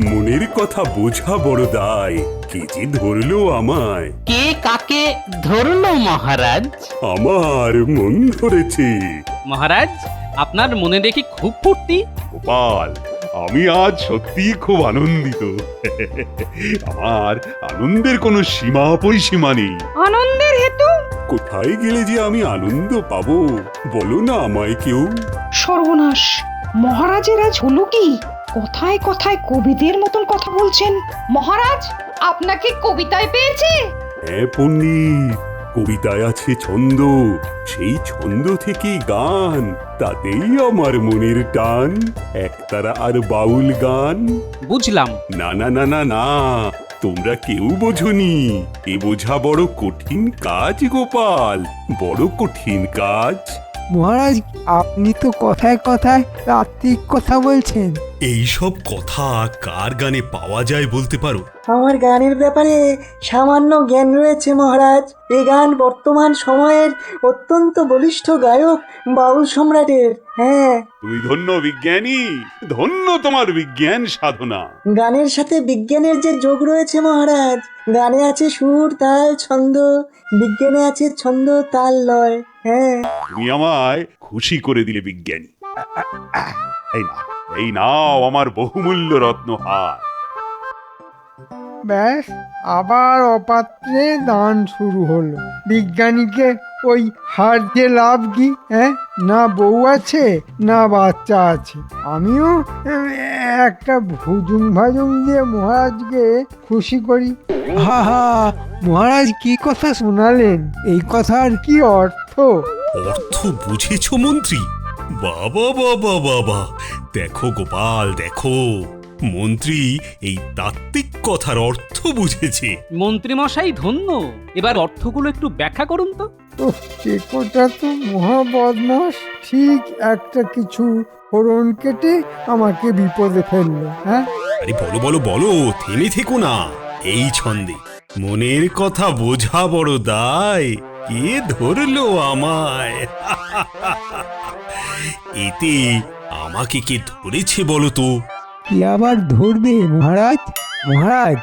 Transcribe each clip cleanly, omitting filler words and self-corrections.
মনের কথা বোঝা বড় দায়, কে যে ধরলো আমায়। কে কাকে ধরলো মহারাজ? আমার মন ধরেছে। মহারাজ, আপনার মনে দেখি খুব ফুর্তি। গোপাল, আমি আজ সত্যি খুব আনন্দিত। আমার আনন্দের কোনো সীমা পরিসীমা নেই। আনন্দের হেতু? কোথায় গেলে যে আমি আনন্দ পাবো, বলো না আমায় কেউ। সর্বনাশ, মহারাজের আজ হলো কি? কথায় কথায় কবিদের মতন কথা বলছেন। মহারাজ আপনাকে কবিতায় পেয়েছে? হ্যাঁ পণ্ডিত, কবিতায় আছে ছন্দ, সেই ছন্দ থেকেই গান, তাতেই আমার মনের টান। একতারা আর বাউল গান। বুঝলাম। না না না না না, তোমরা কেউ বোঝনি। এ বোঝা বড় কঠিন কাজ গোপাল, বড় কঠিন কাজ। মহারাজ, আপনি তো কথায় কথায় তাত্ত্বিক কথা বলছেন। এই সব কথা কার গানে পাওয়া যায় বলতে পারো? আমার গানের ব্যাপারে সামান্য জ্ঞান রয়েছে মহারাজ। এ গান বর্তমান সময়ের অত্যন্ত বলিষ্ঠ গায়ক বাউল সম্রাটের। হ্যাঁ, তুমি ধন্য বিজ্ঞানী, ধন্য তোমার বিজ্ঞান সাধনা। গানের সাথে বিজ্ঞানের যে যোগ রয়েছে মহারাজ। গানে আছে সুর, তাল, ছন্দ, বিজ্ঞানে আছে ছন্দ, তাল, লয়। হ্যাঁ, তুমি আমায় খুশি করে দিলে বিজ্ঞানী। এই নাও, এই নাও আমার বহুমূল্য রত্নহার। ব্যাস, আবার অপাত্রে দান শুরু হলো। বিজ্ঞানীকে ওই হার যে লাভ কি? হ্যাঁ, না বউ আছে না বাচ্চা আছে। আমিও একটা ভুজুং ভাজুং দিয়ে মহারাজকে খুশি করি। হা হা, মহারাজ কি কথা শোনালেন? এই কথার কি অর্থ? অর্থ বুঝেছো মন্ত্রী? বাবা বাবা বাবা, দেখো গোপাল দেখো, মন্ত্রী এই তাত্ত্বিক কথার অর্থ বুঝেছে। মন্ত্রীমশাই ধন্য। এবার অর্থগুলো একটু ব্যাখ্যা করুন তো। টেকোটা তো মহা বদমাস, ঠিক একটা কিছু ফোড়ন কেটে আমাকে বিপদে ফেললো। হ্যাঁ, আরে বলো বলো বলো, থেমে থেকো না। এই ছন্দে মনের কথা বোঝা বড় দায়, কে ধরলো আমায়? এতে আমাকে কে ধরেছে বলো তো? কি আবার ধরবে মহারাজ? মহারাজ,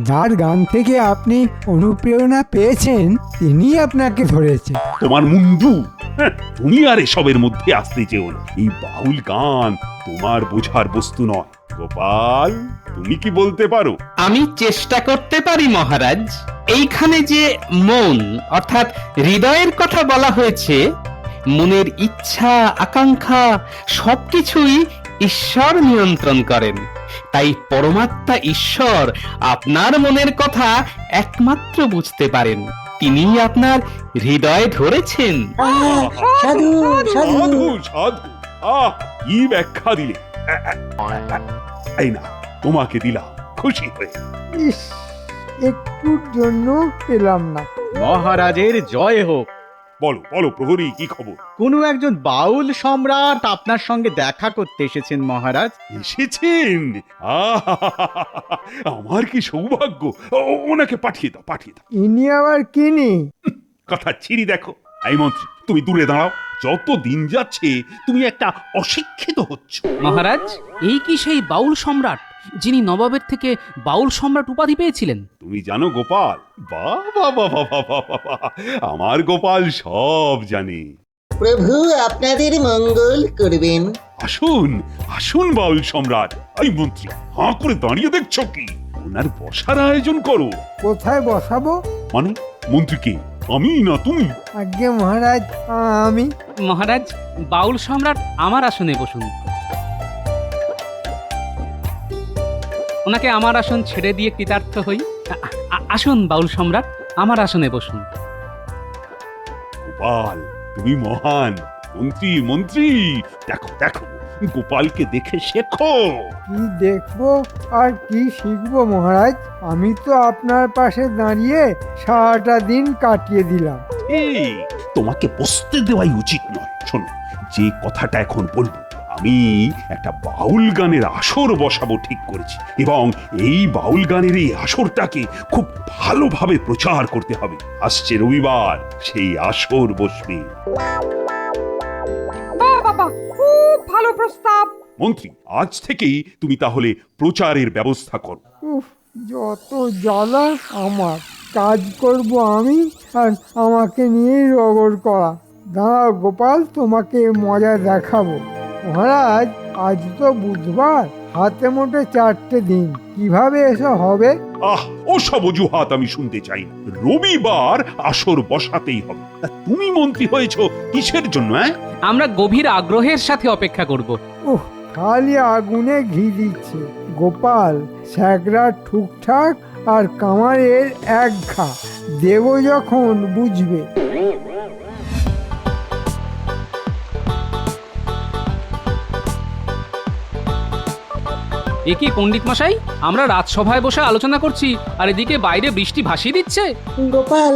যার গান থেকে আপনি অনুপ্রেরণা পেয়েছেন তিনি আপনাকে ধরেছে। তোমার মুন্ডু, হ্যাঁ, তুমি আর এসবের মধ্যে আসতে চেও না। এই বাউল গান তোমার বোঝার বস্তু নয়। গোপাল, তুমি কি বলতে পারো? আমি চেষ্টা করতে পারি মহারাজ। এইখানে যে মন অর্থাৎ হৃদয়ের কথা বলা হয়েছে, মনের ইচ্ছা আকাঙ্ক্ষা সবকিছুই ঈশ্বর নিয়ন্ত্রণ করেন। তাই পরমাত্মা ঈশ্বর আপনার মনের কথা একমাত্র বুঝতে পারেন। তিনি আপনার হৃদয় ধরেছেন। আহ, সাধু সাধু। সাধু সাধু, আহ কি ব্যাখ্যা দিলে। এই না, তোমাকে দিলাম খুশি হয়ে। ইস, একটুর জন্য পেলাম না। মহারাজের জয় হোক। বলো বলো প্রহরী, কি খবর? কোনো একজন বাউল সম্রাট আপনার সঙ্গে দেখা করতে এসেছেন মহারাজ। এসেছেন? আমার কি সৌভাগ্য। ওনাকে পাঠিয়ে দাও, পাঠিয়ে দাও। ইনি আবার কিনি? কথা ছিড়ি দেখো। এই মন্ত্রী, তুমি দূরে দাঁড়াও। যত দিন যাচ্ছে তুমি একটা অশিক্ষিত হচ্ছ। মহারাজ, এই কি সেই বাউল সম্রাট যিনি নবাবের থেকে বাউল সম্রাট উপাধি পেয়েছিলেন? তুমি জানো গোপাল? বাবা বাবা বাবা বাবা, আমার গোপাল সব জানে। প্রভু আপনাদের মঙ্গল করবেন। আসুন আসুন বাউল সম্রাট। এই মন্ত্রী, হাঁ করে দাঁড়িয়ে দেখছো কি? ওনার বসার আয়োজন করো। কোথায় বসাবো? মানে মন্ত্রীকে আমি না তুমি? আজ্ঞে মহারাজ, আমি। মহারাজ, বাউল সম্রাট আমার আসনে বসুন। ওনাকে আমার আসন ছেড়ে দিয়ে কৃতার্থ হই। আসুন বাউল সম্রাট, আমার আসনে বসুন। গোপাল, তুমি মহান। মন্ত্রী মন্ত্রী, দেখো দেখো, গোপালকে দেখে শেখো। কি দেখবো আর কি শিখবো মহারাজ? আমি তো আপনার পাশে দাঁড়িয়ে সারাটা দিন কাটিয়ে দিলাম। এই, তোমাকে বসতে দেওয়াই উচিত নয়। শোনো, যে কথাটা এখন বলবো, আমি একটা বাউল গানের আসর বসাবো ঠিক করেছি, এবং এই বাউল গানের এই আসরটাকে খুব ভালোভাবে প্রচার করতে হবে। আসছে রবিবার সেই আসর বসবে। বাহ বাবা, খুব ভালো প্রস্তাব। মন্ত্রী, আজ থেকেই তুমি তাহলে প্রচারের ব্যবস্থা করো। উফ, যত জ্বালা আমার। কাজ করব আমি, আর আমাকে নিয়েই রগড় করা। দাঁড়াও গোপাল, তোমাকে মজা দেখাবো। মহারাজ, আজ তো বুধবার, হাতে মোটে 4টে দিন, কিভাবে এসব হবে? আহ, ওসব অজুহাত আমি শুনতে চাই না। রবিবার আসর বসাতেই হবে। তা তুমি মন্ত্রী হয়েছো কিসের জন্য? আমরা গভীর আগ্রহের সাথে অপেক্ষা করব। উহ, খালি আগুনে ঘি দিচ্ছে। গোপাল, স্যাকরা ঠুকঠাক আর কামারের এক ঘা দেব যখন বুঝবে। এ কি পণ্ডিত মশাই, আমরা রাজসভায় বসে আলোচনা করছি আর এদিকে বাইরে বৃষ্টি ভাসিয়ে দিচ্ছে। গোপাল,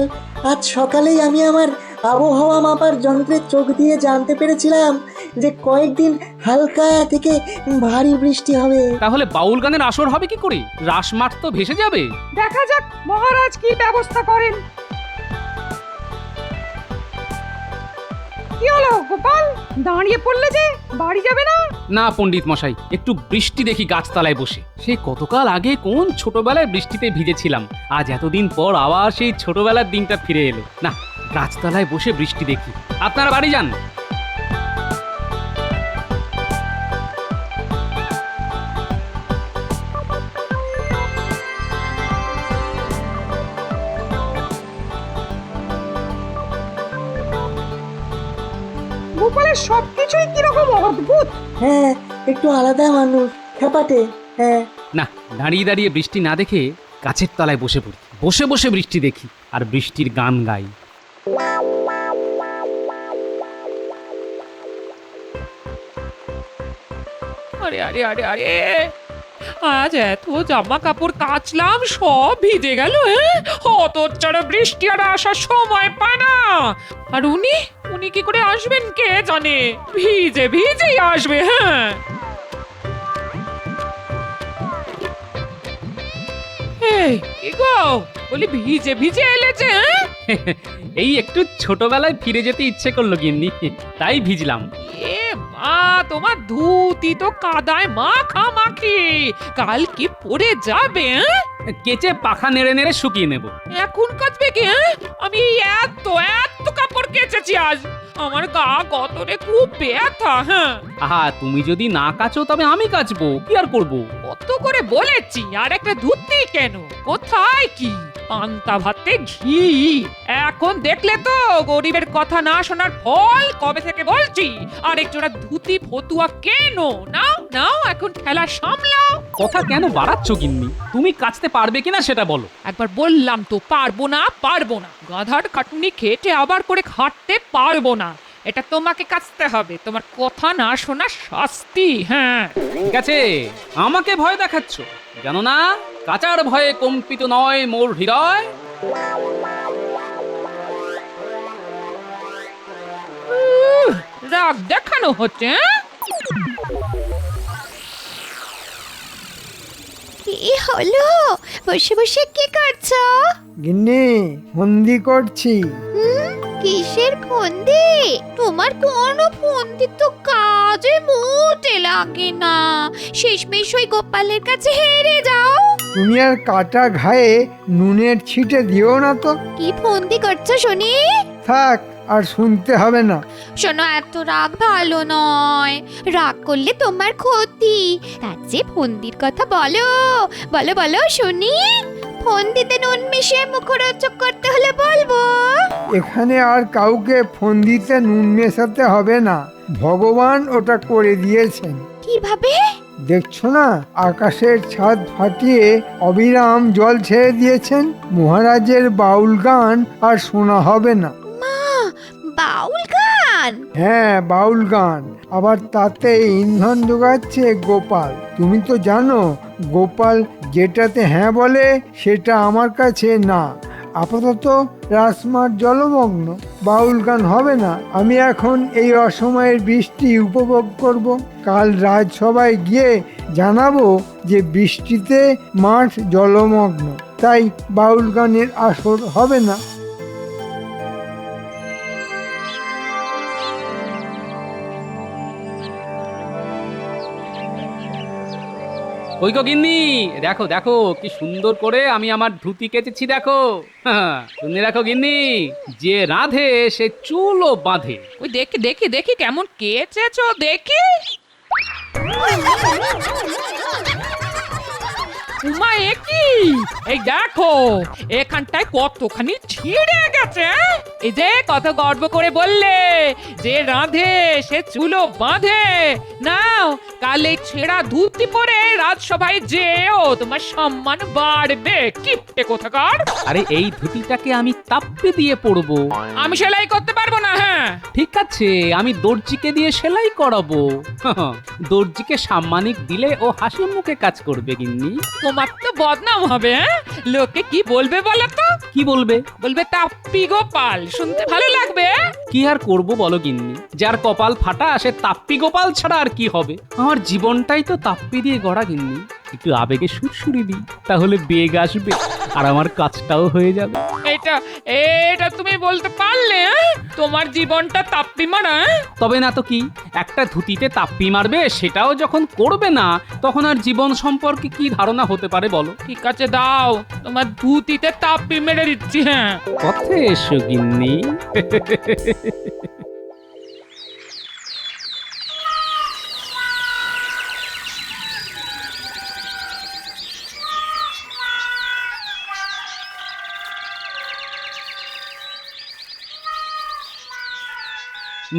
আজ সকালেই আমি আমার আবহাওয়া মাপার যন্ত্রের চোখ দিয়ে জানতে পেরেছিলাম যে কয়েকদিন হালকা থেকে ভারী বৃষ্টি হবে। তাহলে বাউল গানের আসর হবে কি করে? রাসমাঠ তো ভেসে যাবে। দেখা যাক মহারাজ কি ব্যবস্থা করেন। কি হলো গোপাল, দাঁড়িয়ে পড়লে যে? বাড়ি যাবে না? না পণ্ডিত মশাই, একটু বৃষ্টি দেখি গাছতলায় বসে। সেই কতকাল আগে কোন ছোটবেলায় বৃষ্টিতে ভিজেছিলাম, আজ এতদিন পর আবার সেই ছোটবেলার দিনটা ফিরে এলো। না, গাছতলায় বসে বৃষ্টি দেখি। আপনারা বাড়ি যান। গোপালের সবকিছুই কিরকম অদ্ভুত। হ্যাঁ, একটু আলাদা মানুষ, খেপাটে। হ্যাঁ, না, দাঁড়িয়ে দাঁড়িয়ে বৃষ্টি না দেখে গাছের তলায় বসে পড়ি, বসে বসে বৃষ্টি দেখি আর বৃষ্টির গান গাই। আরে আরে আরে আরে, আজ এত জামা কাপড় কাচলাম, সব ভিজে গেল। হতচ্ছাড়া বৃষ্টি আর আসার সময় পায় না। আর উনি উনি কি করে আসবেন কে জানে, ভিজে ভিজেই আসবে। হ্যাঁ, এই কি গো, বলি ভিজে ভিজে এলে যে? এই একটু ছোটবেলায় ফিরে যেতে ইচ্ছে করলো গিন্নি, তাই ভিজলাম। এ মা, তোমার ধুতি তো কাদায় মাখামাখি, কাল কি পরে যাবে? কেচে পাখা নেড়ে নেড়ে শুকিয়ে নেব। এখন কাচবে কি? আমি এই এত এত কাপড় কেচেছি আজ, আমার গা গতরে খুব ব্যথা। হ্যাঁ, আহা, তুমি যদি না কাচো তবে আমি কাচবো, কি আর করব। কত করে বলেছি, আর একটা ধুতি কেন? কোথায় কি পান্তা ভাতে ঘি? এখন দেখলে তো গরিবের কথা না শোনার ফল। কবে থেকে বলছি আর একজোড়া ধুতি ফতুয়া কেন? নাও নাও, এখন ঠেলা সামলাও। কথা কেন বাড়াচ্ছ গিন্নি? তুমি কাচতে পারবে কিনা সেটা বলো। একবার বললাম তো পারবো না পারবো না, গাধার খাটুনি খেটে আবার করে খাটতে পারবো না। এটা তোমাকে কাচতে হবে, তোমার কথা না শোনা শাস্তি। হ্যাঁ, ঠিক আছে, আমাকে ভয় দেখাচ্ছ, জানো না কাচার ভয়ে কম্পিত নয় মোর হৃদয়। রাগ দেখানো হচ্ছে। কি হলো? বসে বসে কি করছো? গিন্নি, ফন্দি করছি। কিসের ফন্দি? তোমার কোনো ফন্দি তো কাজে মোটে লাগে না, শেষমেশ ওই গোপালের কাছে হেরে যাও। তুমি আর কাটা ঘায়ে নুনের ছিটে দিও না তো। কি ফন্দি করছো শুনি? থাক, আর শুনতে হবে না। শোনো, এত রাগ ভালো নয়, রাগ করলে তোমার ক্ষতি। তার চেয়ে ফন্দির কথা বলো, বলো বলো শুনি। ফন্দিতে নুন মিশিয়ে মুখরোচক করতে হলে বলবো। এখানে আর কাউকে ফন্দিতে নুন মেশাতে হবে না, ভগবান ওটা করে দিয়েছেন। কিভাবে? দেখছো না, আকাশের ছাদ ফাটিয়ে অবিরাম জল ছেড়ে দিয়েছেন। মহারাজের বাউল গান আর শোনা হবে না। মা, বাউল গান? হ্যাঁ, বাউল গান। আবার তাতে ইন্ধন যোগাচ্ছে গোপাল। তুমি তো জানো, গোপাল যেটাতে হ্যাঁ বলে সেটা আমার কাছে না। আপাতত রাসমাঠ জলমগ্ন, বাউল গান হবে না। আমি এখন এই অসময়ের বৃষ্টি উপভোগ করব। কাল রাজসভায় গিয়ে জানাবো যে বৃষ্টিতে মাঠ জলমগ্ন, তাই বাউল গানের আসর হবে না। ওই গো গিন্নি, দেখো দেখো কি সুন্দর করে আমি আমার ধুতি কেচেছি দেখো। শুনে রাখো গিন্নি, যে রাঁধে সে চুলও বাঁধে। ওই দেখি দেখি দেখি কেমন কেচেছো দেখি। উমা একি, এই দেখো এখানটায় কতখানি ছিঁড়ে গেছে। এই যে কত গর্ব করে বললে যে রাঁধে সে চুলো বাঁধে। নাও কাল এই ছেঁড়া ধুতি পরে রাজসভায় যেও, তোমার সম্মান বাড়বে। কিপটে কোথাকার। আরে এই ধুতিটাকে আমি তাপ্পি দিয়ে পরবো। আমি সেলাই করতে পারবো না। হ্যাঁ ঠিক আছে, আমি দর্জিকে দিয়ে সেলাই করাবো। দর্জিকে সাম্মানিক দিলে ও হাসি মুখে কাজ করবে গিন্নি। তোমার তো বদনাম হবে। লোকে কি বলবে বলো তো? কি বলবে? বলবে তাপ্পি গোপাল, শুনতে ভালো লাগবে। কি আর করব বলো গিন্নি, যার কপাল ফাটা সে তাপ্পি গোপাল ছাড়া আর কি হবে। আমার জীবনটাই তো তাপ্পি দিয়ে গড়া গিন্নি। একটু আবেগে সুরসুরি দিই, তাহলে বেগ আসবে আর আমার কাজটাও হয়ে যাবে। এটা এটা তুমি বলতে পারলে? তোমার জীবনটা তাপ্পি মারা। তবে না তো কি, একটা ধুতিতে তাপ্পি মারবে সেটাও যখন করবে না, তখন আর জীবন সম্পর্কে কি ধারণা হতে পারে বলো? ঠিক আছে দাও, তোমার ধুতিতে তাপ্পি মেরে দিচ্ছি। হ্যাঁ পথে এসো গিন্নি।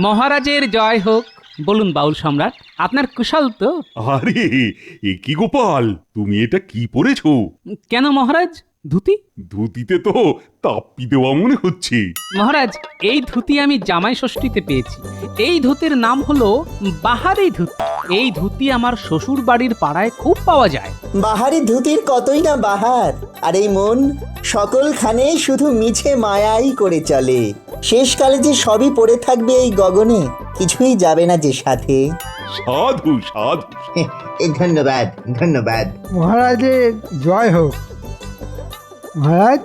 মহারাজের জয় হোক। বলুন বাউল সম্রাট, আপনার কুশল তো? আরে এ কি গোপাল, তুমি এটা কি পরেছো? কেন মহারাজ, ধুতি? ধুতিতে তো তাপ্পি দেওয়া মনে হচ্ছে। মহারাজ, এই ধুতি আমি জামাই ষষ্ঠীতে পেয়েছি। এই ধুতির নাম হলো বাহারি ধুতি। এই ধুতি আমার শ্বশুর বাড়ির পাড়ায় খুব পাওয়া যায়। বাহারি ধুতির কতই না বাহার, আর এই মন সকলখানে শুধু মিছে মায়াই করে চলে। শেষকালে যে সবই পড়ে থাকবে এই গগনে, কিছুই যাবে না যে সাথে। সাধু সাধু। ধন্যবাদ ধন্যবাদ। মহারাজের জয় হোক। মহারাজ,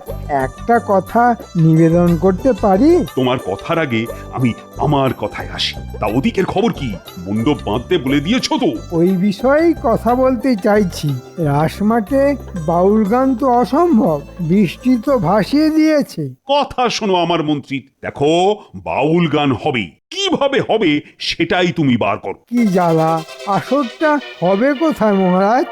একটা কথা নিবেদন করতে পারি? তোমার কথার আগে আমি আমার কথায় আসি। তা ওদিকের খবর কি? মণ্ডপ বাঁধতে বলে দিয়েছো তো? ওই বিষয়েই কথা বলতে চাইছি। রাসমাঠে বাউল গান তো অসম্ভব, বৃষ্টি তো ভাসিয়ে দিয়েছে। কথা শোনো আমার মন্ত্রী, দেখো বাউল গান হবে, কিভাবে হবে সেটাই তুমি বার করো। কি জ্বালা, আসরটা হবে কোথায় মহারাজ?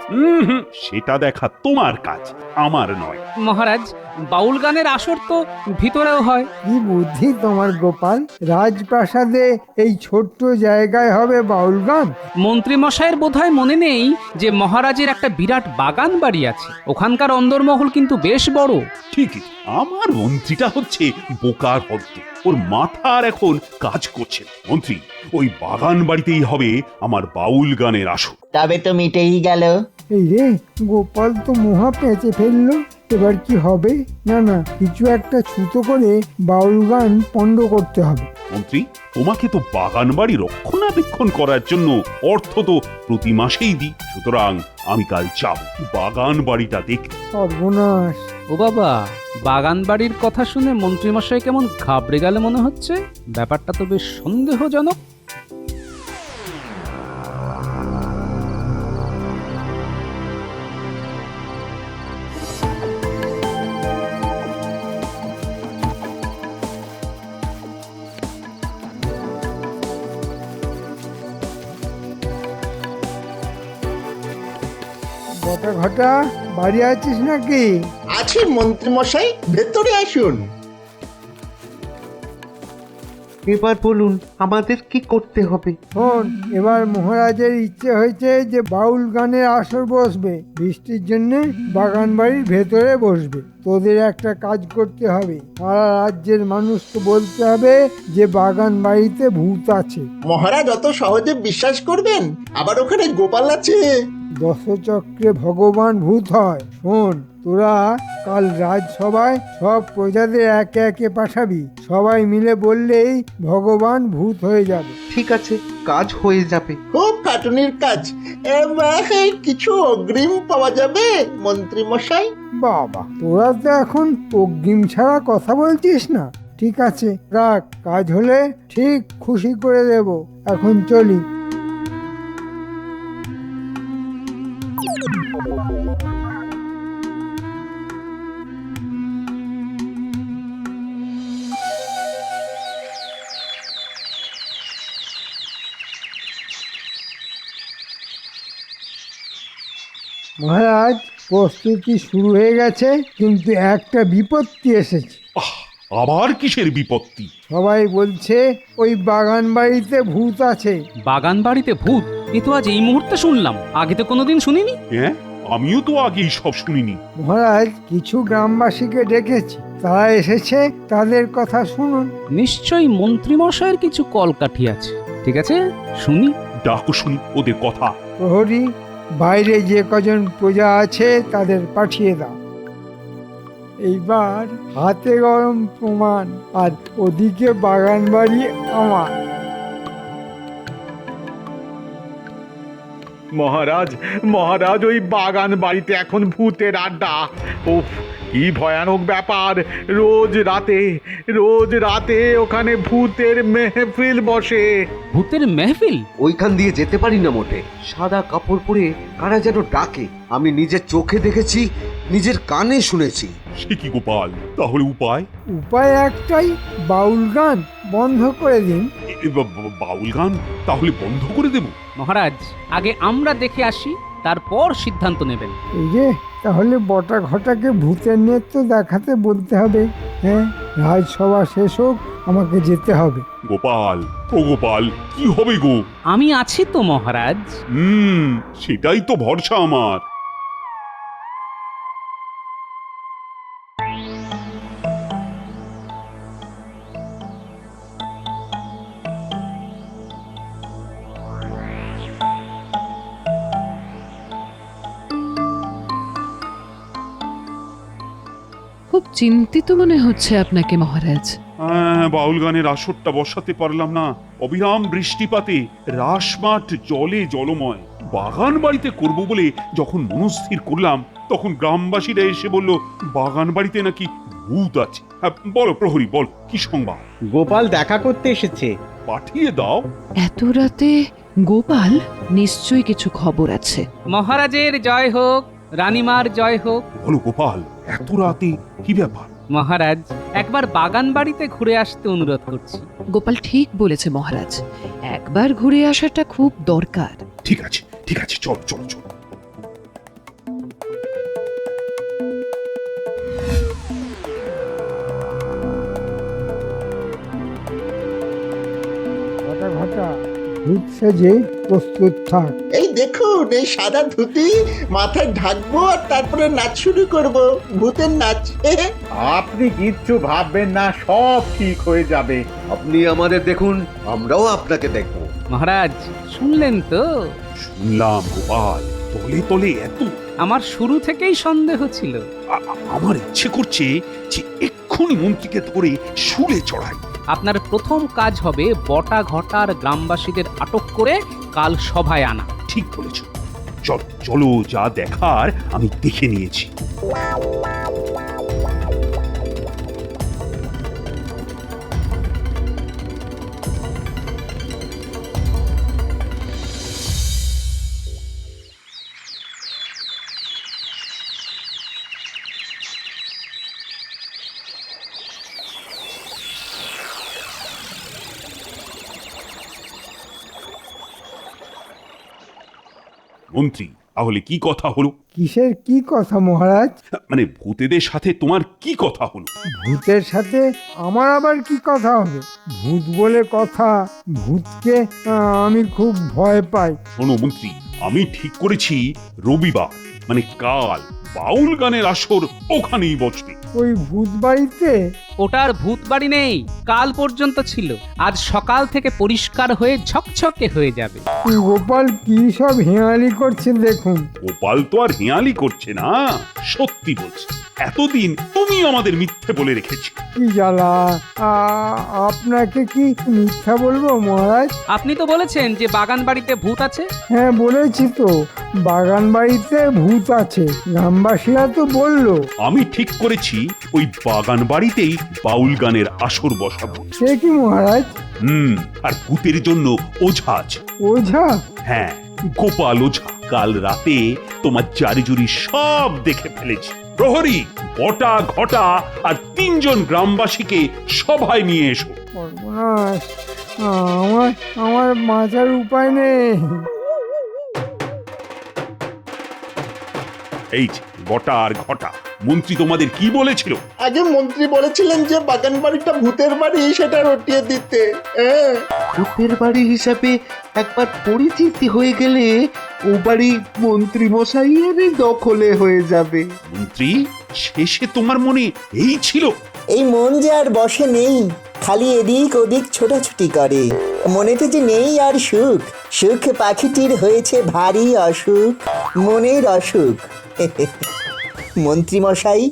সেটা দেখা তোমার কাজ, আমার নয়। মহারাজ, বাউল গানের আসর তো ভিতরেও হয়। কি বুদ্ধি তোমার গোপাল, রাজপ্রাসাদে এই ছোট্ট জায়গায় হবে বাউল গান? মন্ত্রী মশাইয়ের বোধহয় মনে নেই যে মহারাজের একটা বিরাট বাগান বাড়ি আছে। ওখানকার অন্দরমহল কিন্তু বেশ বড়। ঠিকই, আমার মন্ত্রীটা হচ্ছে বোকার হদ্দ, ওর মাথার এখন কাজ করছে না। মন্ত্রী, ওই বাগান বাড়িতেই হবে আমার বাউল গানের আসর। তবে তো মিটেই গেল। এই রে, গোপাল তো মহা পেঁচে ফেললো। এবার কি হবে? না না, কিছু একটা ছুতো করে বাউল গান পণ্ড করতে হবে। মন্ত্রী, তোমাকে তো বাগান বাড়ি রক্ষণাবেক্ষণ করার জন্য অর্থ তো প্রতি মাসেই দিই, সুতরাং আমি কাল যাব বাগান বাড়িটা দেখতে। সর্বনাশ! ও বাবা, বাগান বাড়ির কথা শুনে মন্ত্রী মশাই কেমন ঘাবড়ে গেল মনে হচ্ছে। ব্যাপারটা তো বেশ সন্দেহজনক। ঘটা ঘটা, বাড়ি আছিস নাকি? আছি মন্ত্রী মশাই, ভেতরে আসুন। এবার বলুন আমাদের কি করতে হবে? শোন, এবার মহারাজের ইচ্ছে হয়েছে যে বাউল গানের আসর বসবে। বৃষ্টির জন্য বাগান বাড়ির ভেতরে বসবে। তোদের একটা কাজ করতে হবে, সারা রাজ্যের মানুষকে বলতে হবে যে বাগান বাড়িতে ভূত আছে। মহারাজ অত সহজে বিশ্বাস করবেন? আবার ওখানে গোপাল আছে। দশচক্রে ভগবান ভূত হয়। শোন, তোরা কাল রাজসভায় সব প্রজাদের একে একে পাঠাবি। সবাই মিলে বললেই ভগবান ভূত হয়ে যাবে। ঠিক আছে, কাজ হয়ে যাবে। খুব খাটুনির কাজ। এবার কিছু অগ্রিম পাওয়া যাবে মন্ত্রী মশাই? বাবা, তোরা তো এখন অগ্রিম ছাড়া কথা বলছিস না। ঠিক আছে, রাখ, কাজ হলে ঠিক খুশি করে দেব। এখন চলি। মহারাজ, প্রস্তুতি শুরু হয়ে গেছে, কিন্তু একটা বিপত্তি এসেছে। আহ, আবার কিসের বিপত্তি? সবাই বলছে ওই বাগান বাড়িতে ভূত আছে। বাগান বাড়িতে ভূত? এ তো আজ এই মুহূর্তে শুনলাম, আগে তো কোনোদিন শুনিনি। হ্যাঁ, আমিও তো আগেই সব শুনিনি। মহারাজ, কিছু গ্রামবাসীকে ডেকেছি, তারা এসেছে, তাদের কথা শুনুন। নিশ্চয়ই মন্ত্রীমশাইয়ের কিছু কলকাঠি আছে। ঠিক আছে, শুনি। ডাকো শুনি ওদের কথা। প্রহরী, বাইরে যে কজন প্রজা আছে তাদের পাঠিয়ে দাও। এইবার হাতে গরম প্রমাণ, আর ওদিকে বাগান বাড়ি আমার। মহারাজ, মহারাজ, ওই বাগান বাড়িতে এখন ভূতের আড্ডা। উফ, কি ভয়ানক ব্যাপার! রোজ রাতে ওখানে ভূতের মেহফিল বসে। ভূতের মেহফিল? ওইখান দিয়ে যেতে পারি না মোটে। সাদা কাপড় পরে কারা যেন ডাকে। আমি নিজের চোখে দেখেছি, নিজের কানে শুনেছি। সে কি গোপাল, তাহলে উপায়? উপায় একটাই, বাউল গান বন্ধ করে দিন। বাউল গান তাহলে বন্ধ করে দেব? মহারাজ, আগে আমরা দেখে আসি, তারপর সিদ্ধান্ত নেবেন। এই যে, তাহলে বটা ঘটাকে ভূতের নেত্র দেখাতে বলতে হবে। হ্যাঁ, রাজসভা শেষ হোক, আমাকে যেতে হবে। গোপাল, ও গোপাল, কি হবে গো? আমি আছি তো মহারাজ। সেটাই তো ভরসা আমার। খুব চিন্তিত মনে হচ্ছে আপনাকে মহারাজ। বাউল গানের আসরটা বসাতে পারলাম না। অবিরাম বৃষ্টিপাতে রাসমাঠ জলে জলময়। বাগান বাড়িতে করব বলে যখন মনস্থির করলাম, তখন গ্রামবাসীরা এসে বলল বাগান বাড়িতে নাকি ভূত আছে। বলো প্রহরী, বল, কি সংবাদ? গোপাল দেখা করতে এসেছে। পাঠিয়ে দাও। এত রাতে গোপাল? নিশ্চয়ই কিছু খবর আছে। মহারাজের জয় হোক, রানীমার জয় হোক। বলো গোপাল, এত রাতে কি ব্যাপার? মহারাজ, একবার বাগান বাড়িতে ঘুরে আসতে অনুরোধ করছি। গোপাল ঠিক বলেছে মহারাজ, একবার ঘুরে আসাটা খুব দরকার। ঠিক আছে, ঠিক আছে, চল চল চল। বটা ঘটা, ভূত সেজে প্রস্তুত থাক। এই দেখুন, এই সাদা ধুতি মাথায় ঢাকবো আর তারপরে নাচ শুরু করব, ভূতের নাচ। আপনি কিচ্ছু ভাববেন না, সব ঠিক হয়ে যাবে। আপনি আমাদের দেখুন, আমরাও আপনাকে দেখব। মহারাজ, শুনলেন তো? শুনলাম গোপাল, তলে তলে এত। আমার শুরু থেকেই সন্দেহ ছিল। আমার ইচ্ছে করছে যে এক্ষুনি মন্ত্রীকে ধরে শুলে চড়াই। আপনার প্রথম কাজ হবে বটা ঘটার গ্রামবাসীদের আটক করে কাল সভায় আনা। ঠিক বলেছ। চলো, যা দেখার আমি দেখে নিয়েছি। মন্ত্রী, তাহলে কি কথা হলো? কিসের কি কথা মহারাজ? মানে ভূতেদের সাথে তোমার কি কথা হলো? ভূতের সাথে আমার আবার কি কথা হবে? ভূত বলে কথা, ভূতকে আমি খুব ভয় পাই। শোনো মন্ত্রী, আমি ঠিক করেছি রবিবার মানে কাল বাউল গানের আসর ওখানেই বসবে। ওই ভূত বাড়িতে? ওটার ভূত বাড়ি নেই, কাল পর্যন্ত ছিল, আজ সকাল থেকে পরিষ্কার হয়ে ঝকঝকে হয়ে যাবে। গোপাল কি সব হেঁয়ালি করছে দেখুন। গোপাল তো আর হেঁয়ালি করছে না, সত্যি বলছে। এতদিন তুমি আমাদের মিথ্যে বলে রেখেছি। কি জ্বালা! আপনাকে কি মিথ্যা বলবো মহারাজ? আপনি তো বলেছেন যে বাগান বাড়িতে ভূত আছে। হ্যাঁ, বলেছি তো, বাগান বাড়িতে ভূত আছে, গ্রামবাসীরা তো বললো। আমি ঠিক করেছি ওই বাগান বাড়িতেই বাউল গানের আসর বসাবো। সে কি মহারাজ? আর ভূতের জন্য ওঝা আছে। ওঝা? হ্যাঁ, গোপাল ওঝা। কাল রাতে তোমার জারিজুরি সব দেখে ফেলেছি। প্রহরী, বটা ঘটা আর 3 জন গ্রামবাসীকে সভায় নিয়ে এসো। সর্বনাশ, আমার আমার বাঁচার উপায় নেই। এই যে বটা আর ঘটা, মন্ত্রী তোমাদের কি বলেছিল? আগে মন্ত্রী বলেছিলেন যে বাগান বাড়িটা ভূতের বাড়ি, সেটা রটিয়ে দিতে। ভূতের বাড়ি হিসাবে একবার পরিচিতি হয়ে গেলে ও বাড়ি মন্ত্রী মশাইয়ের দখলে হয়ে যাবে। মন্ত্রী, শেষে তোমার মনে এই ছিল? এই মন যে আর বসে নেই, খালি এদিক ওদিক ছোটাছুটি করে। মনেতে যে নেই আর সুখ, সুখ পাখিটির হয়েছে ভারী অসুখ, মনের অসুখ। মন্ত্রী মশাই,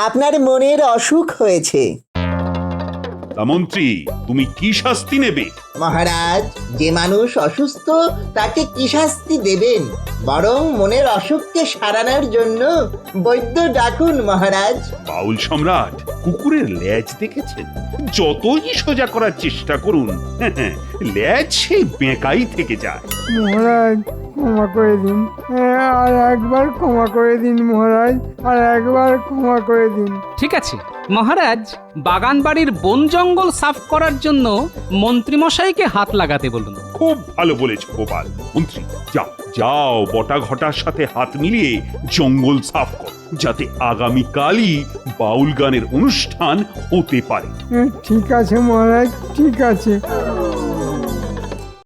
আপনার মনের অসুখ হয়েছে। তা মন্ত্রী, তুমি কি শাস্তি নেবে? মহারাজ, যে মানুষ অসুস্থ তাকে কি শাস্তি দেবেন? বরং মনের অসুখকে সারানোর জন্য বৈদ্য ডাকুন মহারাজ। বাউল সম্রাট, কুকুরের লেজ দেখেছেন? যতই সোজা করার চেষ্টা করুন, লেজ সেই বেঁকাই থেকে যায়। মহারাজ, ক্ষমা করে দিন, আর একবার ক্ষমা করে দিন মহারাজ, আর একবার ক্ষমা করে দিন। ঠিক আছে মহারাজ, বাগান বাড়ির বন জঙ্গল সাফ করার জন্য মন্ত্রীমশাইকে হাত লাগাতে বলুন। খুব ভালো বলেছ গোপাল। মন্ত্রী, যাও যাও, বটা ঘটার সাথে হাত মিলিয়ে জঙ্গল সাফ কর, যাতে আগামীকালই বাউল গানের অনুষ্ঠান হতে পারে। ঠিক আছে মহারাজ, ঠিক আছে।